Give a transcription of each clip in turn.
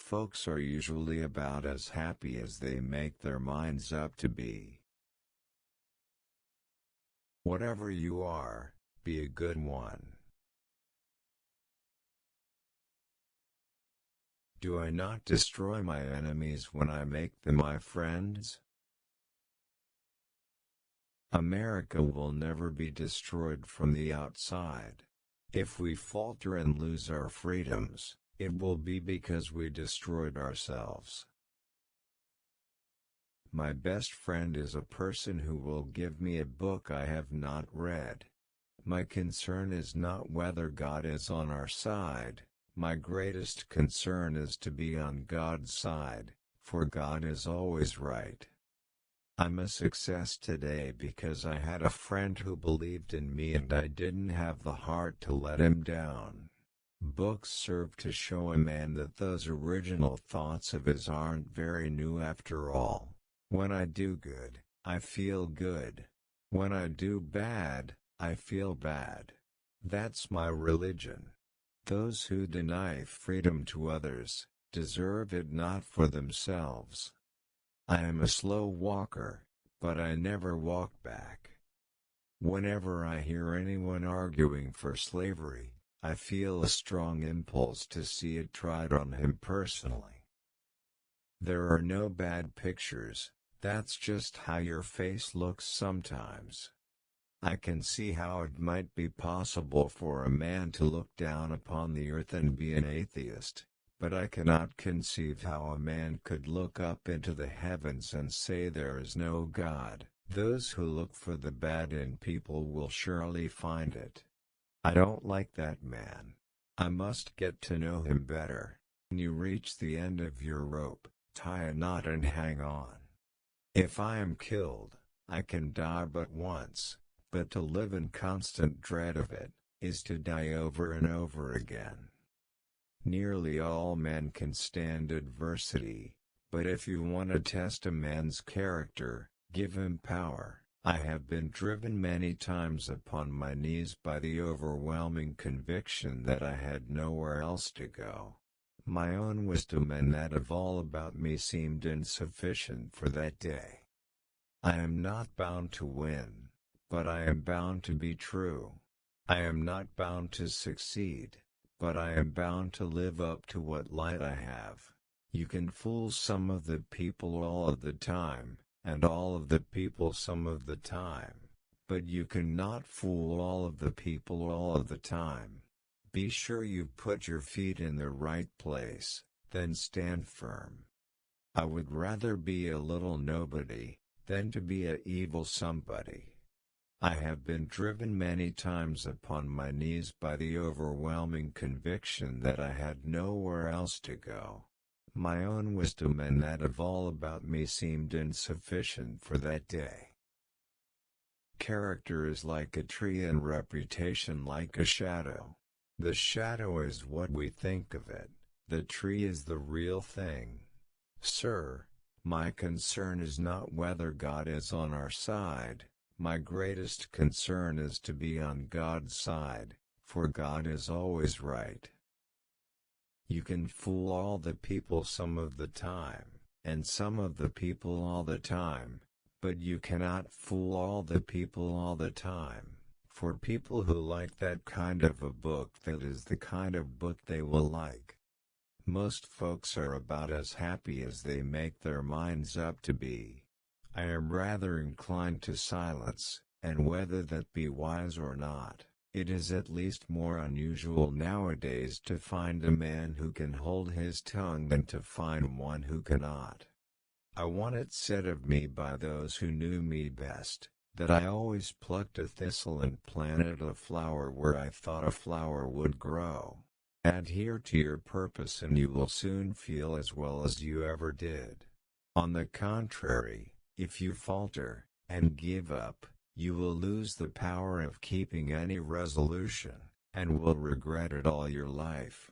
folks are usually about as happy as they make their minds up to be. Whatever you are, be a good one. Do I not destroy my enemies when I make them my friends? America will never be destroyed from the outside. If we falter and lose our freedoms, it will be because we destroyed ourselves. My best friend is a person who will give me a book I have not read. My concern is not whether God is on our side. My greatest concern is to be on God's side, for God is always right. I'm a success today because I had a friend who believed in me and I didn't have the heart to let him down. Books serve to show a man that those original thoughts of his aren't very new after all. When I do good, I feel good. When I do bad, I feel bad. That's my religion. Those who deny freedom to others, deserve it not for themselves. I am a slow walker, but I never walk back. Whenever I hear anyone arguing for slavery, I feel a strong impulse to see it tried on him personally. There are no bad pictures, that's just how your face looks sometimes. I can see how it might be possible for a man to look down upon the earth and be an atheist, but I cannot conceive how a man could look up into the heavens and say there is no God. Those who look for the bad in people will surely find it. I don't like that man. I must get to know him better. When you reach the end of your rope, tie a knot and hang on. If I am killed, I can die but once. But to live in constant dread of it, is to die over and over again. Nearly all men can stand adversity, but if you want to test a man's character, give him power. I have been driven many times upon my knees by the overwhelming conviction that I had nowhere else to go. My own wisdom and that of all about me seemed insufficient for that day. I am not bound to win. But I am bound to be true. I am not bound to succeed, but I am bound to live up to what light I have. You can fool some of the people all of the time, and all of the people some of the time, but you cannot fool all of the people all of the time. Be sure you put your feet in the right place, then stand firm. I would rather be a little nobody, than to be an evil somebody. I have been driven many times upon my knees by the overwhelming conviction that I had nowhere else to go. My own wisdom and that of all about me seemed insufficient for that day. Character is like a tree and reputation like a shadow. The shadow is what we think of it, the tree is the real thing. Sir, my concern is not whether God is on our side. My greatest concern is to be on God's side, for God is always right. You can fool all the people some of the time, and some of the people all the time, but you cannot fool all the people all the time. For people who like that kind of a book, that is the kind of book they will like. Most folks are about as happy as they make their minds up to be. I am rather inclined to silence, and whether that be wise or not, it is at least more unusual nowadays to find a man who can hold his tongue than to find one who cannot. I want it said of me by those who knew me best, that I always plucked a thistle and planted a flower where I thought a flower would grow. Adhere to your purpose and you will soon feel as well as you ever did. On the contrary, if you falter, and give up, you will lose the power of keeping any resolution, and will regret it all your life.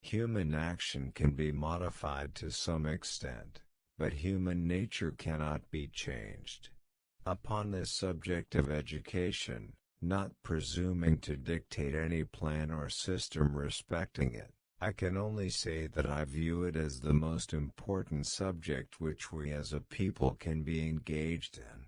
Human action can be modified to some extent, but human nature cannot be changed. Upon this subject of education, not presuming to dictate any plan or system respecting it, I can only say that I view it as the most important subject which we as a people can be engaged in.